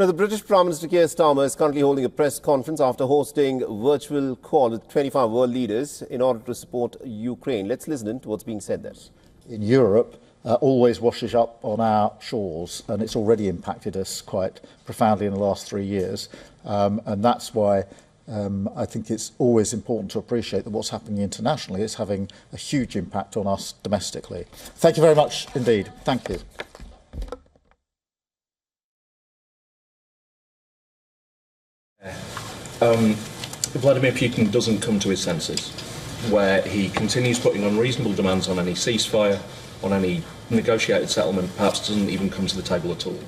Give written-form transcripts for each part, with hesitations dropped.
Now, the British Prime Minister Keir Starmer is currently holding a press conference after hosting a virtual call with 25 world leaders in order to support Ukraine. Let's listen in to what's being said there. In Europe, always washes up on our shores, and it's already impacted us quite profoundly in the last 3 years. And that's why I think it's always important to appreciate that what's happening internationally is having a huge impact on us domestically. Thank you very much indeed. Thank you. Vladimir Putin doesn't come to his senses, where he continues putting unreasonable demands on any ceasefire, on any negotiated settlement, perhaps doesn't even come to the table at all.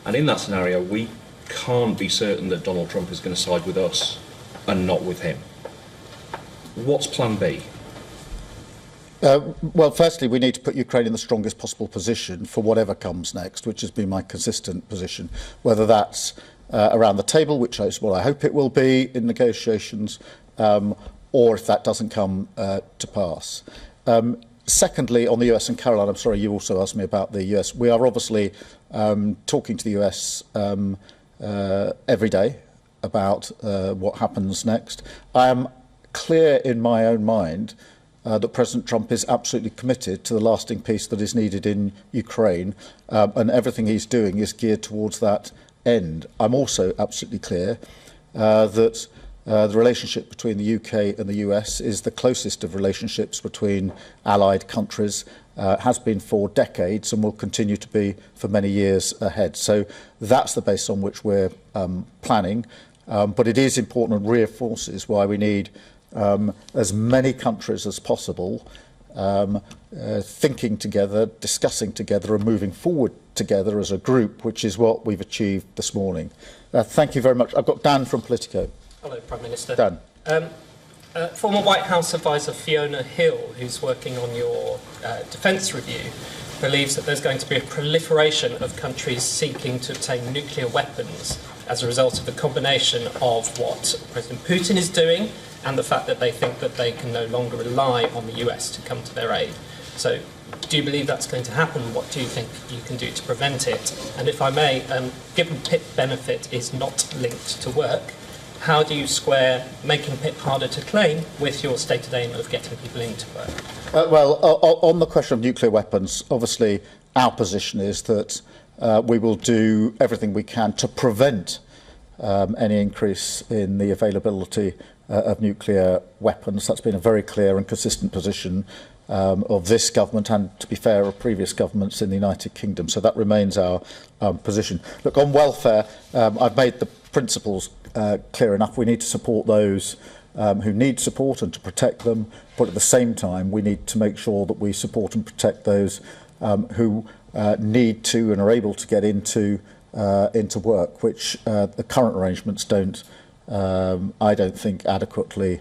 And in that scenario, we can't be certain that Donald Trump is going to side with us and not with him. What's plan B? Well, firstly, we need to put Ukraine in the strongest possible position for whatever comes next, which has been my consistent position, whether that's around the table, which is what I hope it will be in negotiations, or if that doesn't come to pass. Secondly, on the US, and Caroline, I'm sorry, you also asked me about the US. We are obviously talking to the US every day about what happens next. I am clear in my own mind that President Trump is absolutely committed to the lasting peace that is needed in Ukraine, and everything he's doing is geared towards that end. I'm also absolutely clear that the relationship between the UK and the US is the closest of relationships between allied countries, has been for decades and will continue to be for many years ahead. So that's the basis on which we're planning. But it is important and reinforces why we need as many countries as possible thinking together, discussing together and moving forward together as a group, which is what we've achieved this morning. Thank you very much. I've got Dan from Politico. Hello, Prime Minister. Dan. Former White House advisor Fiona Hill, who's working on your defence review, believes that there's going to be a proliferation of countries seeking to obtain nuclear weapons as a result of the combination of what President Putin is doing and the fact that they think that they can no longer rely on the US to come to their aid. So, do you believe that's going to happen? What do you think you can do to prevent it? And if I may, given PIP benefit is not linked to work, how do you square making PIP harder to claim with your stated aim of getting people into work? Well, on the question of nuclear weapons, obviously our position is that we will do everything we can to prevent any increase in the availability of nuclear weapons. That's been a very clear and consistent position of this government and, to be fair, of previous governments in the United Kingdom. So that remains our position. Look, on welfare, I've made the principles clear enough. We need to support those who need support and to protect them, but at the same time we need to make sure that we support and protect those who need to and are able to get into work, which the current arrangements don't, I don't think, adequately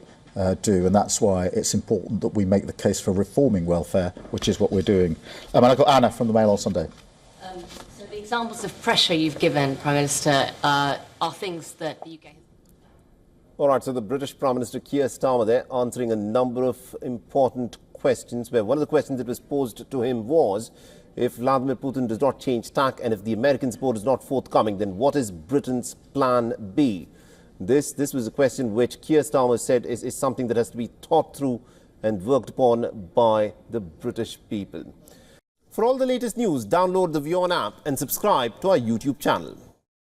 do, and that's why it's important that we make the case for reforming welfare, which is what we're doing. And I've got Anna from the Mail on Sunday. So the examples of pressure you've given, Prime Minister, are things that the UK... All right, so the British Prime Minister Keir Starmer there answering a number of important questions, where one of the questions that was posed to him was, if Vladimir Putin does not change tack and if the American support is not forthcoming, then what is Britain's plan B? This was a question which Keir Starmer said is something that has to be thought through and worked upon by the British people. For all the latest news, download the WION app and subscribe to our YouTube channel.